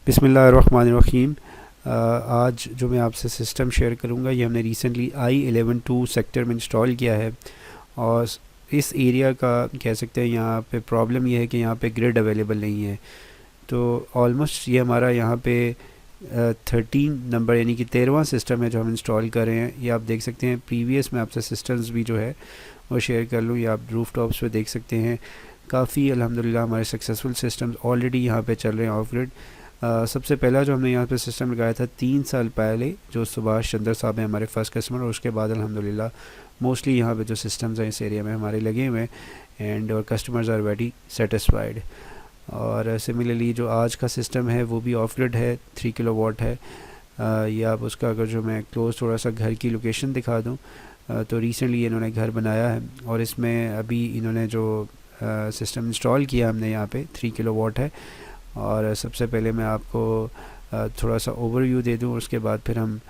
बिस्मिल्लाहिर्रहमानिर्रहीम। आज जो मैं आपसे सिस्टम शेयर करूंगा ये हमने रिसेंटली i11 सेक्टर में इंस्टॉल किया है। और इस एरिया का कह सकते हैं यहाँ पे प्रॉब्लम ये है कि यहाँ पे ग्रिड अवेलेबल नहीं है। तो ऑलमोस्ट ये हमारा यहाँ पे 13 नंबर यानी कि 13वां सिस्टम है जो हम इंस्टॉल कर रहे हैं। ये आप देख सकते हैं, प्रीवियस में आपसे सिस्टम्स भी जो है वो शेयर कर लूँ। ये आप रूफ टॉप्स पे देख सकते हैं, काफ़ी अल्हम्दुलिल्लाह हमारे सक्सेसफुल सिस्टम्स ऑलरेडी यहाँ पे चल रहे हैं ऑफ ग्रिड। सबसे पहला जो हमने यहाँ पे सिस्टम लगाया था 3 साल पहले, जो सुभाष चंद्र साहब हैं हमारे फर्स्ट कस्टमर, और उसके बाद अल्हम्दुलिल्लाह मोस्टली यहाँ पे जो सिस्टम्स हैं इस एरिया में हमारे लगे हुए हैं एंड और कस्टमर्स आर वेरी सेटिस्फाइड। और सिमिलरली जो आज का सिस्टम है वो भी ऑफ ग्रिड है, 3 किलोवाट है। ये आप उसका अगर जो मैं क्लोज थोड़ा सा घर की लोकेशन दिखा दूँ, तो रिसेंटली इन्होंने घर बनाया है और इसमें अभी इन्होंने जो सिस्टम इंस्टॉल किया हमने यहाँ पे 3 किलोवाट है। और सबसे पहले मैं आपको थोड़ा सा ओवरव्यू दे दूँ, उसके बाद फिर हम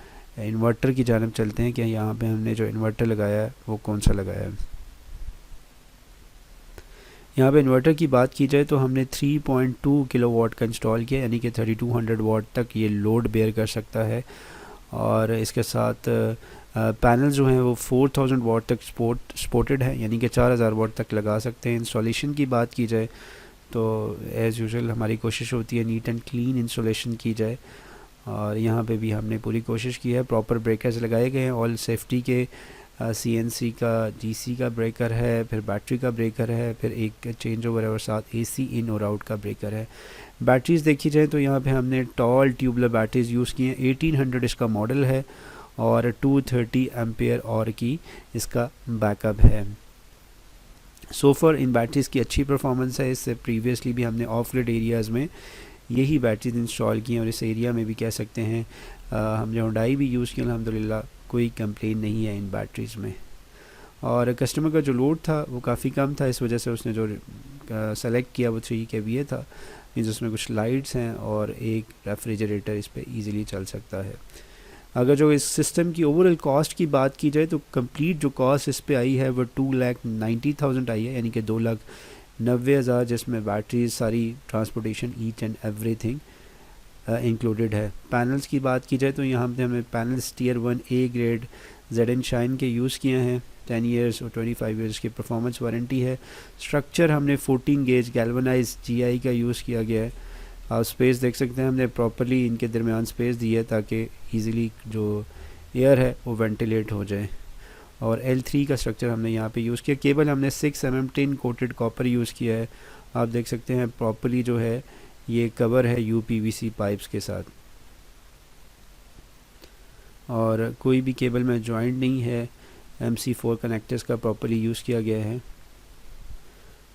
इन्वर्टर की जानब चलते हैं कि यहाँ पे हमने जो इन्वर्टर लगाया है वो कौन सा लगाया है। यहाँ पे इन्वर्टर की बात की जाए तो हमने 3.2 किलोवाट का इंस्टॉल किया, यानी कि 3200 वाट तक ये लोड बेयर कर सकता है। और इसके साथ पैनल जो हैं वो 4000 वाट तक सपोर्टेड है, यानी कि 4000 वाट तक लगा सकते हैं। इंस्टॉलेशन की बात की जाए तो एज़ यूजुअल हमारी कोशिश होती है नीट एंड क्लीन इंस्टॉलेशन की जाए, और यहाँ पे भी हमने पूरी कोशिश की है। प्रॉपर ब्रेकर्स लगाए गए हैं, ऑल सेफ्टी के, CNC का, DC का ब्रेकर है, फिर बैटरी का ब्रेकर है, फिर एक चेंज ओवर है और साथ AC इन और आउट का ब्रेकर है। बैटरीज़ देखी जाए तो यहाँ पे हमने टॉल ट्यूबलर बैटरीज़ यूज़ की हैं। 1800 इसका मॉडल है और 230 एम्पेयर और की इसका बैकअप है। सोफर इन बैटरीज़ की अच्छी परफॉर्मेंस है। इससे प्रीवियसली भी हमने ऑफ ग्रिड एरियाज़ में यही बैटरीज इंस्टॉल की हैं और इस एरिया में भी कह सकते हैं हमने हुंडई भी यूज़ किया, अल्हम्दुलिल्लाह कोई कंप्लेन नहीं है इन बैटरीज़ में। और कस्टमर का जो लोड था वो काफ़ी कम था, इस वजह से उसने जो सेलेक्ट किया वो 3 kVA था, जिसमें कुछ लाइट्स हैं और एक रेफ्रिजरेटर इस पर ईज़िली चल सकता है। अगर जो इस सिस्टम की ओवरऑल कॉस्ट की बात की जाए तो कंप्लीट जो कॉस्ट इस पे आई है वो 2,90,000 आई है, यानी कि 2,90,000, जिसमें बैटरीज, सारी transportation, each and everything included है। पैनल्स की बात की जाए तो यहाँ पे हमें panels tier 1 A grade ZN shine के यूज़ किए हैं। 10 इयर्स और 25 इयर्स की परफॉर्मेंस वारंटी है। स्ट्रक्चर हमने 14 गेज गैल्वनाइज GI का यूज़ किया गया है। आप स्पेस देख सकते हैं, हमने प्रॉपरली इनके दरमियान स्पेस दी है ताकि ईज़िली जो एयर है वो वेंटिलेट हो जाए। और L3 का स्ट्रक्चर हमने यहाँ पे यूज़ किया। केबल हमने 6 mm tin coated copper use किया है। आप देख सकते हैं प्रॉपरली जो है ये कवर है UPVC पाइप्स के साथ, और कोई भी केबल में जॉइंट नहीं है। MC4 कनेक्टर्स का प्रॉपरली यूज़ किया गया है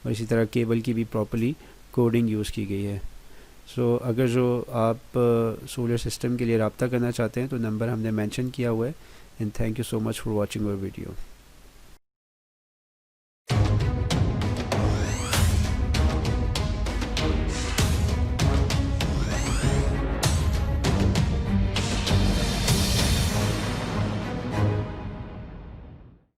और इसी तरह केबल की भी प्रॉपरली कोडिंग यूज़ की गई है। सो अगर जो आप सोलर सिस्टम के लिए रब्ता करना चाहते हैं तो नंबर हमने मेंशन किया हुआ है। And thank you so much for watching our video.